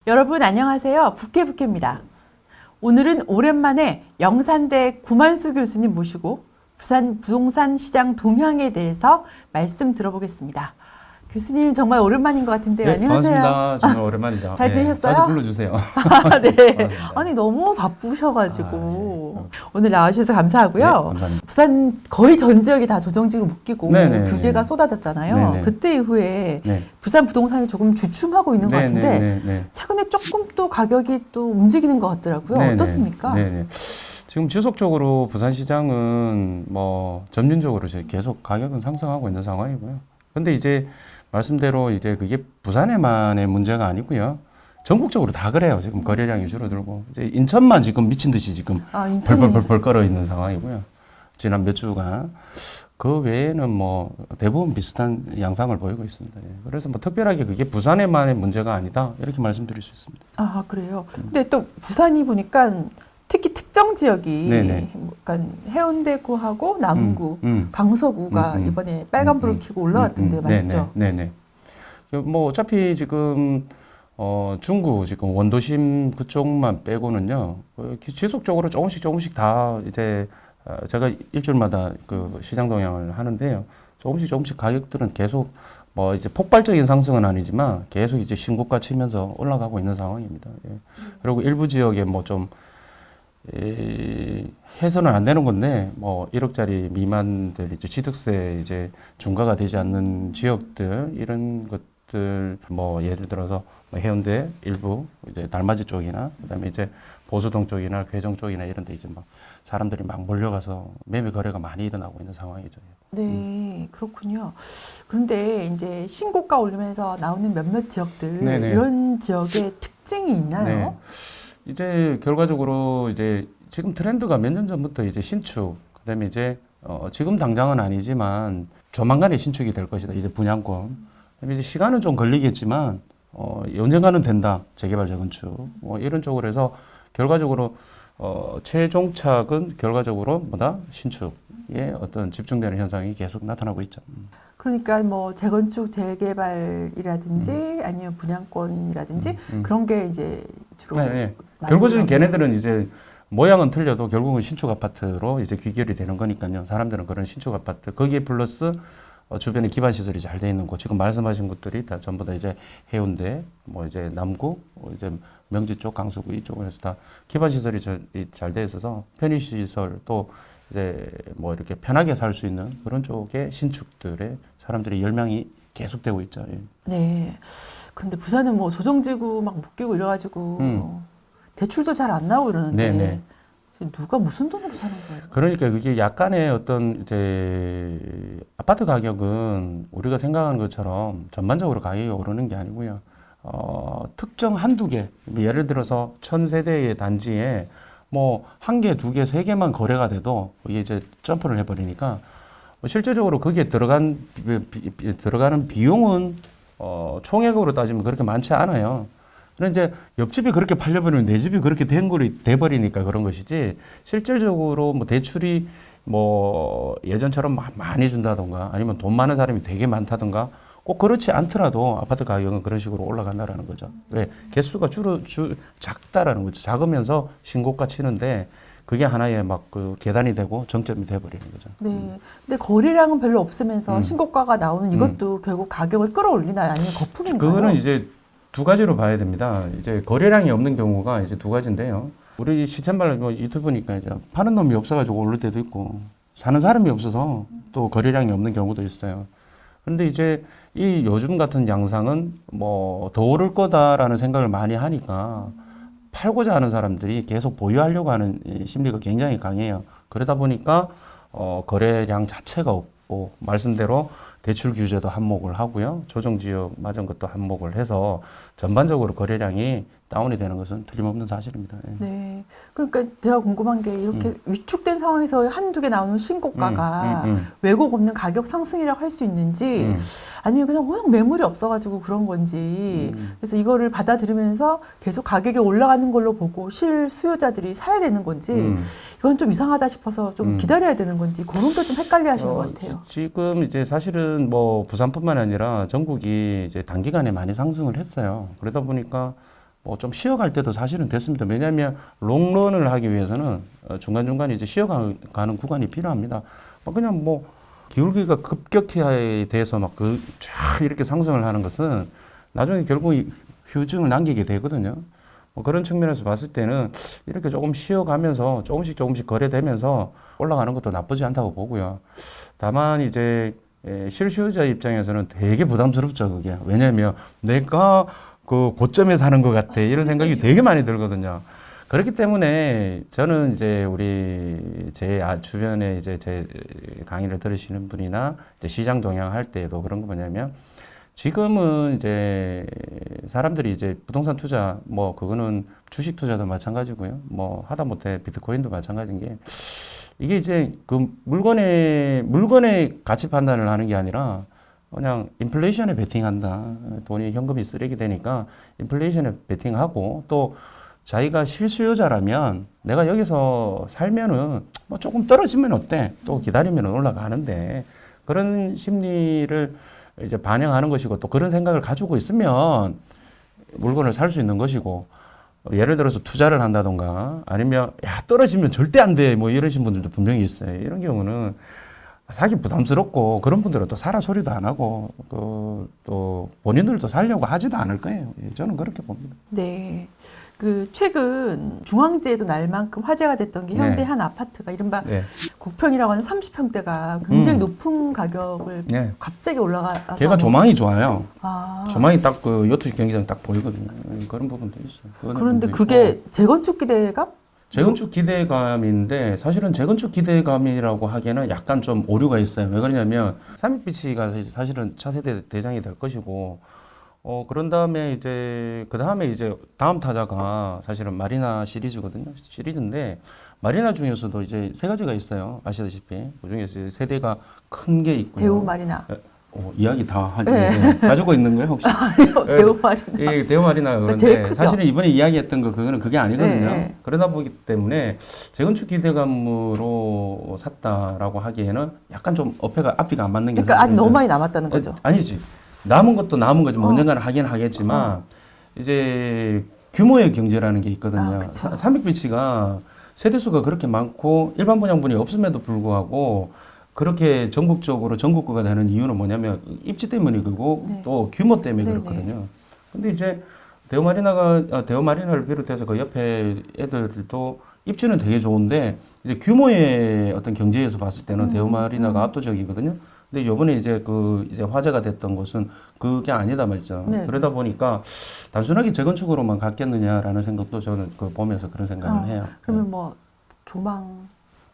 여러분 안녕하세요. 부캐부캐입니다. 오늘은 오랜만에 영산대 구만수 교수님 모시고 부산 부동산 시장 동향에 대해서 말씀 들어보겠습니다. 교수님 정말 오랜만인 것 같은데요. 네, 안녕하세요. 반갑습니다. 정말 오랜만이죠. 잘 지내셨어요? 자주 불러주세요. 네. 아니 너무 바쁘셔가지고 오늘 나와주셔서 감사하고요. 네, 감사합니다. 부산 거의 전 지역이 다 조정지로 묶이고 네네. 규제가 쏟아졌잖아요. 네네. 그때 이후에 네. 부산 부동산이 조금 주춤하고 있는 것 같은데 네네. 최근에 조금 또 가격이 또 움직이는 것 같더라고요. 네네. 어떻습니까? 네네. 지금 지속적으로 부산 시장은 뭐 점진적으로 이제 계속 가격은 상승하고 있는 상황이고요. 근데 이제 말씀대로 이제 그게 부산에만의 문제가 아니고요. 전국적으로 다 그래요. 지금 거래량이 줄어들고 이제 인천만 지금 미친 듯이 지금 인천이 벌벌 끓어 있는 상황이고요. 지난 몇 주간 그 외에는 뭐 대부분 비슷한 양상을 보이고 있습니다. 예. 그래서 뭐 특별하게 그게 부산에만의 문제가 아니다 이렇게 말씀드릴 수 있습니다. 아 그래요. 근데 또 부산이 보니까 특히 특정 지역이 네네. 그러니까 해운대구하고 남구, 강서구가 음. 이번에 빨간불을 켜고 올라왔던데 맞죠? 네네. 뭐 어차피 지금 중구 지금 원도심 그쪽만 빼고는요 지속적으로 조금씩 다 이제 제가 일주일마다 그 시장 동향을 하는데요. 조금씩 가격들은 계속 뭐 이제 폭발적인 상승은 아니지만 계속 이제 신고가 치면서 올라가고 있는 상황입니다. 예. 그리고 일부 지역에 뭐 좀 해서는 안 되는 건데 뭐 1억짜리 미만들 이제 취득세 이제 중과가 되지 않는 지역들 이런 것들 뭐 예를 들어서 뭐 해운대 일부 이제 달맞이 쪽이나 그다음에 이제 보수동 쪽이나 괴정 쪽이나 이런 데 이제 막 사람들이 막 몰려가서 매매 거래가 많이 일어나고 있는 상황이죠. 네, 그렇군요. 그런데 이제 신고가 올리면서 나오는 몇몇 지역들 네네. 이런 지역의 특징이 있나요? 네. 이제 결과적으로 이제 지금 트렌드가 몇 년 전부터 이제 신축, 그다음에 이제 지금 당장은 아니지만 조만간에 신축이 될 것이다. 이제 분양권. 그다음에 이제 시간은 좀 걸리겠지만 언젠가는 된다. 재개발 재건축. 뭐 이런 쪽으로 해서 결과적으로 최종착은 결과적으로 뭐다? 신축에 어떤 집중되는 현상이 계속 나타나고 있죠. 그러니까 뭐 재건축, 재개발이라든지 아니면 분양권이라든지 그런 게 이제 주로 네. 많이 결국은 나오는 걔네들은 이제 모양은 틀려도 결국은 신축 아파트로 이제 귀결이 되는 거니까요. 사람들은 그런 신축 아파트 거기에 플러스 주변에 기반 시설이 잘 돼 있는 곳 지금 말씀하신 것들이 다 전부 다 이제 해운대 뭐 이제 남구 이제 명지 쪽 강서구 이쪽에서 다 기반 시설이 잘 돼 있어서 편의 시설 또 이제 뭐 이렇게 편하게 살 수 있는 그런 쪽의 신축들에 사람들이 열망이 계속되고 있죠. 예. 네. 근데 부산은 뭐 조정지구 막 묶이고 이래가지고 대출도 잘 안 나오고 이러는데 네네. 누가 무슨 돈으로 사는 거예요? 그러니까 그게 약간의 어떤 이제 아파트 가격은 우리가 생각하는 것처럼 전반적으로 가격이 오르는 게 아니고요. 특정 한두 개, 예를 들어서 1000세대의 단지에 뭐 한 개, 두 개, 세 개만 거래가 돼도 이게 이제 점프를 해버리니까 실제적으로 거기에 들어가는 비용은 총액으로 따지면 그렇게 많지 않아요. 그런데 이제 옆집이 그렇게 팔려버리면 내 집이 그렇게 돼버리니까 그런 것이지 실질적으로 뭐 대출이 뭐 예전처럼 많이 준다던가 아니면 돈 많은 사람이 되게 많다던가 꼭 그렇지 않더라도 아파트 가격은 그런 식으로 올라간다라는 거죠. 왜? 개수가 작다라는 거죠. 작으면서 신고가 치는데 그게 하나의 막 그 계단이 되고 정점이 돼버리는 거죠. 네. 근데 거래량은 별로 없으면서 신고가가 나오는 이것도 결국 가격을 끌어올리나요? 아니면 거품인가요? 그거는 이제 두 가지로 봐야 됩니다. 이제 거래량이 없는 경우가 이제 두 가지인데요. 우리 시쳇말 뭐 유튜브니까 이제 파는 놈이 없어가지고 오를 때도 있고 사는 사람이 없어서 또 거래량이 없는 경우도 있어요. 그런데 이제 이 요즘 같은 양상은 뭐 더 오를 거다라는 생각을 많이 하니까 팔고자 하는 사람들이 계속 보유하려고 하는 이 심리가 굉장히 강해요. 그러다 보니까 거래량 자체가 없고 말씀대로 대출 규제도 한몫을 하고요. 조정지역 맞은 것도 한몫을 해서 전반적으로 거래량이 다운이 되는 것은 틀림없는 사실입니다. 예. 네. 그러니까 제가 궁금한 게 이렇게 위축된 상황에서 한두 개 나오는 신고가가 왜곡 없는 가격 상승이라고 할 수 있는지 아니면 그냥 워낙 매물이 없어가지고 그런 건지 그래서 이거를 받아들이면서 계속 가격이 올라가는 걸로 보고 실수요자들이 사야 되는 건지 이건 좀 이상하다 싶어서 좀 기다려야 되는 건지 그런 게 좀 헷갈려 하시는 것 같아요. 지금 이제 사실은 뭐 부산뿐만 아니라 전국이 이제 단기간에 많이 상승을 했어요. 그러다 보니까 뭐 좀 쉬어갈 때도 사실은 됐습니다. 왜냐하면 롱런을 하기 위해서는 중간중간 이제 쉬어가는 구간이 필요합니다. 그냥 뭐 기울기가 급격히 돼서 막 쫙 이렇게 상승을 하는 것은 나중에 결국 후유증을 남기게 되거든요. 뭐 그런 측면에서 봤을 때는 이렇게 조금 쉬어가면서 조금씩 거래되면서 올라가는 것도 나쁘지 않다고 보고요. 다만 이제 실수요자 입장에서는 되게 부담스럽죠, 그게. 왜냐하면 내가 그 고점에 사는 것 같아 이런 생각이 되게 많이 들거든요. 그렇기 때문에 저는 이제 제 주변에 이제 제 강의를 들으시는 분이나 이제 시장 동향할 때도 그런 거 뭐냐면 지금은 이제 사람들이 이제 부동산 투자 뭐 그거는 주식 투자도 마찬가지고요. 뭐 하다못해 비트코인도 마찬가지인 게 이게 이제 그 물건의 가치 판단을 하는 게 아니라 그냥 인플레이션에 베팅한다. 돈이 현금이 쓰레기 되니까 인플레이션에 베팅하고 또 자기가 실수요자라면 내가 여기서 살면은 뭐 조금 떨어지면 어때? 또 기다리면 올라가는데 그런 심리를 이제 반영하는 것이고 또 그런 생각을 가지고 있으면 물건을 살 수 있는 것이고 예를 들어서 투자를 한다던가 아니면 야 떨어지면 절대 안 돼 뭐 이러신 분들도 분명히 있어요. 이런 경우는 사기 부담스럽고 그런 분들은 또 사라 소리도 안 하고 또 본인들도 살려고 하지도 않을 거예요. 예, 저는 그렇게 봅니다. 네. 그 최근 중앙지에도 날 만큼 화제가 됐던 게 현대 한 아파트가 이른바 국평이라고 하는 30평대가 굉장히 높은 가격을 갑자기 올라가서 걔가 조망이 좋아요. 아. 조망이 딱 그 요트 경기장 딱 보이거든요. 그런 부분도 있어요. 그런데 그게 재건축 기대감? 재건축 기대감인데 사실은 재건축 기대감이라고 하기에는 약간 좀 오류가 있어요. 왜 그러냐면 삼익비치가 사실은 차세대 대장이 될 것이고 그런 다음에 이제 다음 타자가 사실은 마리나 시리즈거든요. 시리즈인데 마리나 중에서도 이제 세 가지가 있어요. 아시다시피 그중에서 세대가 큰 게 있고요. 대우 마리나. 이야기 다 가지고 있는 거예요 혹시? 아니요, 대우 마리나. 예, 대우 마리나가 그런데 사실은 이번에 이야기했던 그거는 그게 아니거든요. 그러다 보기 때문에 재건축 기대감으로 샀다라고 하기에는 약간 좀 앞뒤가 안 맞는 게. 그러니까 아직 너무 많이 남았다는 거죠. 아니지. 남은 것도 남은 거지. 뭐 언젠가는 하긴 하겠지만 이제 규모의 경제라는 게 있거든요. 삼익비치가 세대수가 그렇게 많고 일반 분양분이 없음에도 불구하고 그렇게 전국구가 되는 이유는 뭐냐면 입지 때문이고 또 규모 때문에 그렇거든요. 근데 이제 대우마리나를 비롯해서 그 옆에 애들도 입지는 되게 좋은데 이제 규모의 어떤 경제에서 봤을 때는 대우마리나가 압도적이거든요. 근데 요번에 이제 이제 화제가 됐던 것은 그게 아니다 말이죠. 그러다 보니까 단순하게 재건축으로만 갔겠느냐라는 생각도 저는 보면서 그런 생각을 해요. 그러면 뭐 조망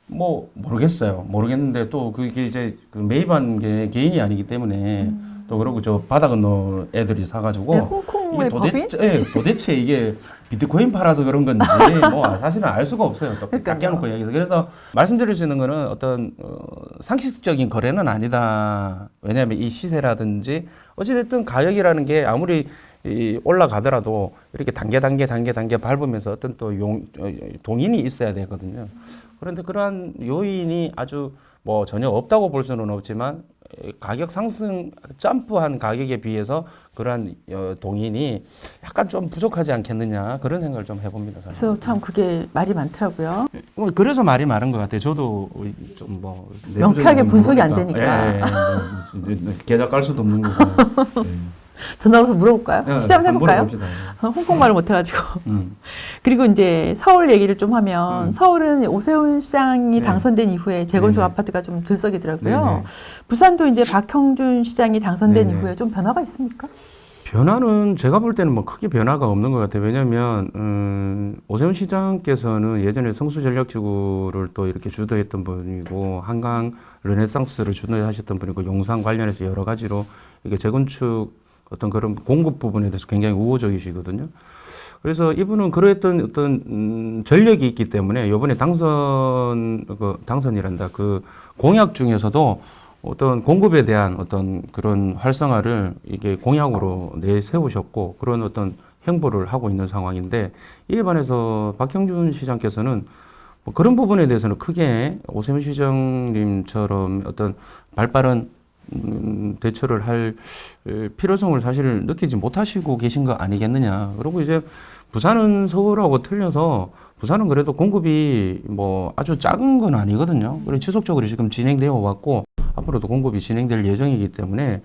뭐 모르겠는데 또 그게 이제 매입한 게 개인이 아니기 때문에 또 그러고 저 바다 건너 애들이 사가지고 홍콩의 법인? 도대체 이게 비트코인 팔아서 그런 건지 뭐 사실은 알 수가 없어요. 또 딱 깨놓고 얘기해서 그래서 말씀드릴 수 있는 거는 어떤 상식적인 거래는 아니다. 왜냐하면 이 시세라든지 어찌됐든 가격이라는 게 아무리 올라가더라도 이렇게 단계 밟으면서 어떤 또 동인이 있어야 되거든요. 그런데 그러한 요인이 아주 뭐 전혀 없다고 볼 수는 없지만 가격 상승 점프한 가격에 비해서 그러한 동인이 약간 좀 부족하지 않겠느냐 그런 생각을 좀 해봅니다. 저는. 그래서 참 그게 말이 많더라고요. 그래서 말이 많은 것 같아요. 저도 좀 뭐 명쾌하게 분석이 안 되니까. 계좌 깔 수도 없는 거고. 전화로 물어볼까요? 시작 해볼까요? 홍콩말을 못해가지고. 그리고 이제 서울 얘기를 좀 하면 서울은 오세훈 시장이 당선된 이후에 재건축 아파트가 좀 들썩이더라고요. 부산도 이제 박형준 시장이 당선된 이후에 좀 변화가 있습니까? 변화는 제가 볼 때는 뭐 크게 변화가 없는 것 같아요. 왜냐하면 오세훈 시장께서는 예전에 성수전력지구를 또 이렇게 주도했던 분이고 한강 르네상스를 주도하셨던 분이고 용산 관련해서 여러 가지로 이게 재건축 어떤 그런 공급 부분에 대해서 굉장히 우호적이시거든요. 그래서 이분은 그러했던 어떤 전력이 있기 때문에 이번에 당선이란다. 그 공약 중에서도 어떤 공급에 대한 어떤 그런 활성화를 이게 공약으로 내세우셨고 그런 어떤 행보를 하고 있는 상황인데 이에 반해서 박형준 시장께서는 뭐 그런 부분에 대해서는 크게 오세훈 시장님처럼 어떤 발빠른 대처를 할 필요성을 사실 느끼지 못하시고 계신 거 아니겠느냐. 그리고 이제 부산은 서울하고 틀려서 부산은 그래도 공급이 뭐 아주 작은 건 아니거든요. 그리고 지속적으로 지금 진행되어 왔고 앞으로도 공급이 진행될 예정이기 때문에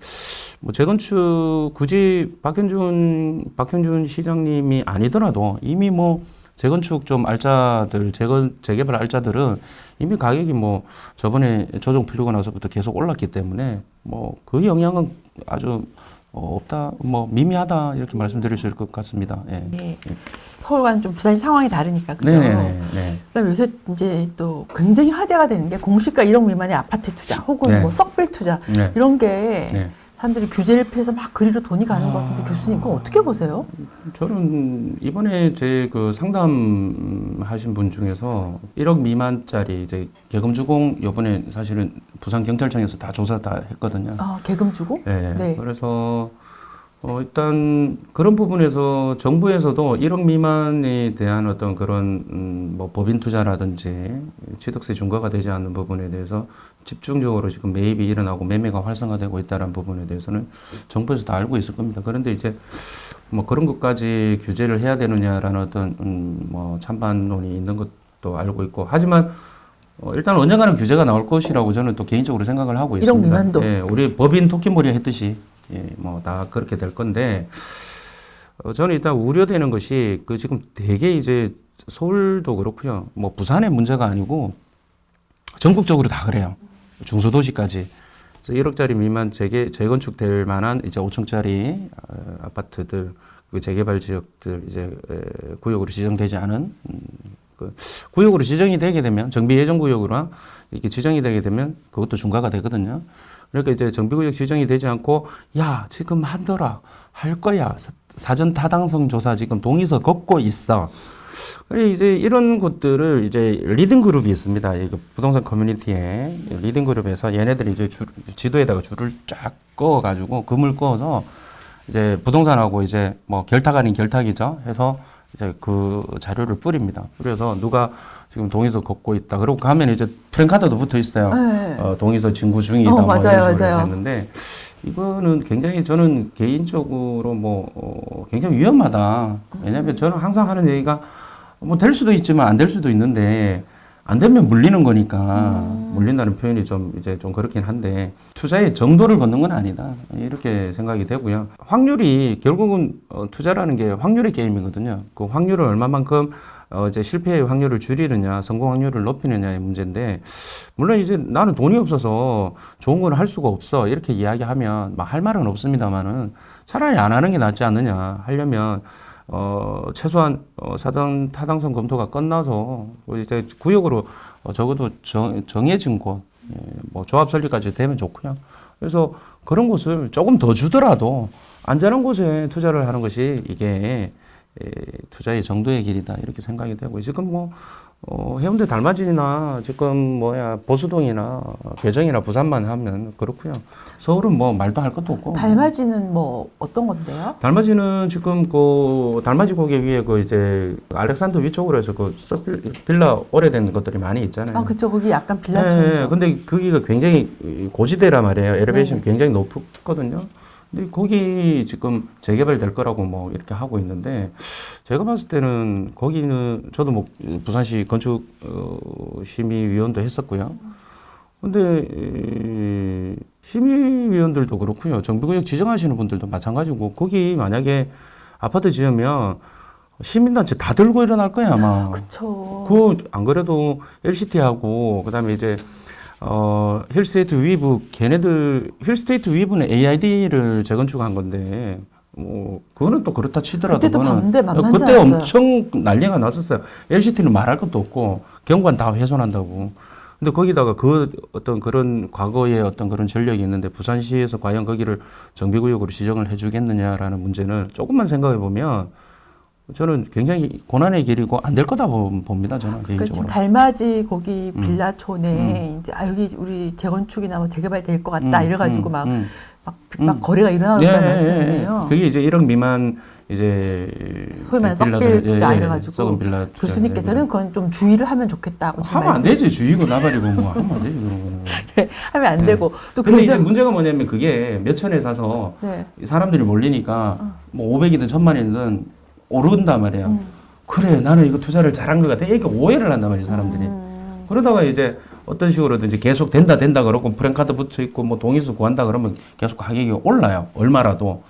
뭐 재건축 굳이 박현준 시장님이 아니더라도 이미 뭐 재건축 좀 알짜들, 재개발 알짜들은 이미 가격이 뭐 저번에 조정 풀리고 나서부터 계속 올랐기 때문에 뭐 그 영향은 아주 없다, 뭐 미미하다 이렇게 말씀드릴 수 있을 것 같습니다. 예. 예. 서울과는 좀 부산이 상황이 다르니까 그죠. 네. 그다음에 요새 이제 또 굉장히 화제가 되는 게 공시가 1억 미만의 아파트 투자 혹은 네. 뭐 썩빌 투자 네. 이런 게 네. 사람들이 규제를 피해서 막 그리로 돈이 가는 것 같은데 교수님 그거 어떻게 보세요? 저는 이번에 제 그 상담하신 분 중에서 1억 미만짜리 이제 계급주공 요번에 사실은 부산 경찰청에서 다 조사 다 했거든요. 아 계금 주고? 네. 네. 그래서 일단 그런 부분에서 정부에서도 1억 미만에 대한 어떤 그런 뭐 법인 투자라든지 취득세 중과가 되지 않는 부분에 대해서 집중적으로 지금 매입이 일어나고 매매가 활성화되고 있다는 부분에 대해서는 정부에서 다 알고 있을 겁니다. 그런데 이제 뭐 그런 것까지 규제를 해야 되느냐라는 어떤 뭐 찬반론이 있는 것도 알고 있고 하지만 일단 언젠가는 규제가 나올 것이라고 저는 또 개인적으로 생각을 하고 1억 있습니다. 미만도? 예, 우리 법인 토끼머리 했듯이 예, 뭐 다 그렇게 될 건데 저는 일단 우려되는 것이 그 지금 되게 이제 서울도 그렇고요. 뭐 부산의 문제가 아니고 전국적으로 다 그래요. 중소도시까지. 그래서 1억짜리 미만 재건축될 만한 이제 5층짜리 아파트들, 그 재개발 지역들 이제 구역으로 지정되지 않은 그 구역으로 지정이 되게 되면 정비 예정 구역으로 이렇게 지정이 되게 되면 그것도 중과가 되거든요. 그러니까 이제 정비구역 지정이 되지 않고 야 지금 하더라 할 거야 사전 타당성 조사 지금 동의서 걷고 있어. 이제 이런 것들을 이제 리딩 그룹이 있습니다. 이 부동산 커뮤니티에 리딩 그룹에서 얘네들이 이제 지도에다가 줄을 쫙 그어가지고 금을 그어서 이제 부동산하고 이제 뭐 결탁 아닌 결탁이죠. 해서 이제 그 자료를 뿌립니다. 뿌려서 누가 지금 동의서 걷고 있다. 그러고 가면 이제 프랭카드도 붙어 있어요. 네. 동의서 진구 중이다. 뭐 맞아요, 이런 식으로 맞아요. 했는데 이거는 굉장히 저는 개인적으로 뭐 굉장히 위험하다. 왜냐하면 저는 항상 하는 얘기가 뭐 될 수도 있지만 안 될 수도 있는데 안 되면 물리는 거니까 물린다는 표현이 좀 이제 좀 그렇긴 한데 투자의 정도를 걷는 건 아니다 이렇게 생각이 되고요. 확률이 결국은 투자라는 게 확률의 게임이거든요. 그 확률을 얼마만큼 이제 실패의 확률을 줄이느냐, 성공 확률을 높이느냐의 문제인데 물론 이제 나는 돈이 없어서 좋은 건 할 수가 없어 이렇게 이야기하면 막 할 말은 없습니다만은 차라리 안 하는 게 낫지 않느냐 하려면. 최소한 사전 타당성 검토가 끝나서 이제 구역으로 적어도 정해진 곳, 예, 뭐 조합 설립까지 되면 좋고요. 그래서 그런 곳을 조금 더 주더라도 안전한 곳에 투자를 하는 것이 이게 투자의 정도의 길이다 이렇게 생각이 되고 지금 뭐 해운대 달마진이나 지금 보수동이나 괴정이나 부산만 하면 그렇고요. 서울은 뭐 말도 할 것도 없고. 달맞이는 뭐 어떤 건데요? 달맞이는 지금 그 달맞이 고개 위에 그 이제 알렉산더 위쪽으로 해서 그 빌라 오래된 것들이 많이 있잖아요. 아 그쵸 거기 약간 빌라촌이죠. 네, 근데 거기가 굉장히 고지대란 말이에요. 엘리베이션이 굉장히 높거든요. 근데 거기 지금 재개발 될 거라고 뭐 이렇게 하고 있는데 제가 봤을 때는 거기는 저도 뭐 부산시 건축 심의위원도 했었고요. 근데 심의위원들도 그렇고요. 정비구역 지정하시는 분들도 마찬가지고 거기 만약에 아파트 지으면 시민단체 다 들고 일어날 거야 아마. 그쵸. 그 안 그래도 LCT하고 그다음에 이제 힐스테이트 위브 걔네들 힐스테이트 위브는 AID를 재건축한 건데 뭐 그거는 또 그렇다 치더라도 그때도 봤는데 만만치 그때 않았어요. 엄청 난리가 났었어요. LCT는 말할 것도 없고 경관 다 훼손한다고. 근데 거기다가 그 어떤 그런 과거의 어떤 그런 전력이 있는데 부산시에서 과연 거기를 정비구역으로 지정을 해주겠느냐라는 문제는 조금만 생각해 보면 저는 굉장히 고난의 길이고 안 될 거다 봅니다. 저는 그러니까 개인적으로. 지금 달맞이 거기 빌라촌에 이제 여기 우리 재건축이나 뭐 재개발 될 것 같다 이래가지고 막 거래가 일어나는 말씀이네요. 그게 이제 1억 미만 이제 소위 말해서 썩빌 투자 이래가지고 썩은 빌라 투자 교수님께서는 그건 좀 주의를 하면 좋겠다. 하면 안 되지 주의고 나발이고 뭐 하면 안 되지 그런 거는. 네, 하면 안 되고 또 근데 이제 문제가 뭐냐면 그게 몇 천에 사서 네. 사람들이 몰리니까 뭐 500이든 1000만이든 오른단 말이야. 그래, 나는 이거 투자를 잘한 것 같아. 이렇게 오해를 한단 말이야, 사람들이. 그러다가 이제 어떤 식으로든지 계속 된다 그러고 프랜카드 붙어 있고 뭐 동의서 구한다 그러면 계속 가격이 올라요. 얼마라도.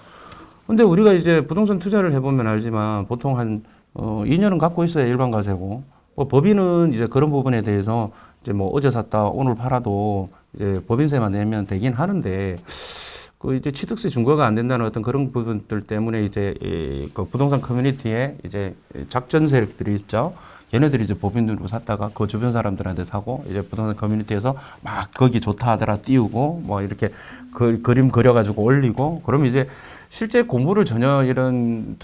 근데 우리가 이제 부동산 투자를 해보면 알지만 보통 한 2년은 갖고 있어야 일반 과세고, 뭐 법인은 이제 그런 부분에 대해서 이제 뭐 어제 샀다 오늘 팔아도 이제 법인세만 내면 되긴 하는데, 그 이제 취득세 중과가 안 된다는 어떤 그런 부분들 때문에 이제 그 부동산 커뮤니티에 이제 작전 세력들이 있죠. 얘네들이 이제 법인으로 샀다가 그 주변 사람들한테 사고, 이제 부동산 커뮤니티에서 막 거기 좋다 하더라 띄우고 뭐 이렇게 그림 그려가지고 올리고, 그러면 이제 실제 공부를 전혀 이런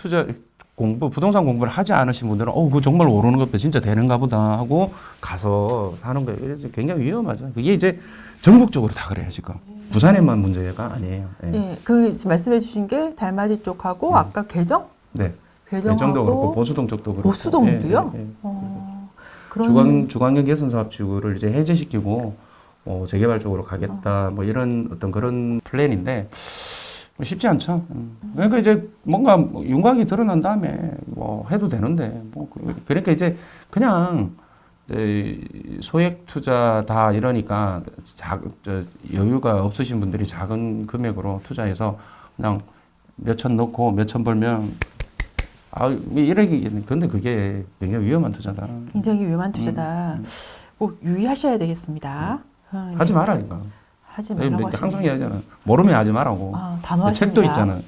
부동산 공부를 하지 않으신 분들은 그거 정말 오르는 것도 진짜 되는가 보다 하고 가서 사는 거예요. 그래서 굉장히 위험하죠. 그게 이제 전국적으로 다 그래요, 지금. 부산에만 문제가 아니에요. 예. 예, 그 지금 말씀해 주신 게 달맞이 쪽하고 아까 개정? 네. 개정하고 대전도 그렇고 보수동 쪽도 그렇고. 보수동도요? 예, 예, 예. 그런 주광역 개선 사업지구를 이제 해제시키고 재개발 쪽으로 가겠다 뭐 이런 어떤 그런 플랜인데 쉽지 않죠. 그러니까 이제 뭔가 윤곽이 드러난 다음에 뭐 해도 되는데 뭐 그러니까 이제 그냥 이제 소액 투자다 이러니까 여유가 없으신 분들이 작은 금액으로 투자해서 그냥 몇천 넣고 몇천 벌면 이러기 근데 그게 굉장히 위험한 투자다. 굉장히 위험한 투자다. 꼭 유의하셔야 되겠습니다. 하지 말라니까. 하지 말라고 항상 하시네요. 얘기하잖아. 모르면 하지 말라고. 단호하십니다. 책도 있잖아.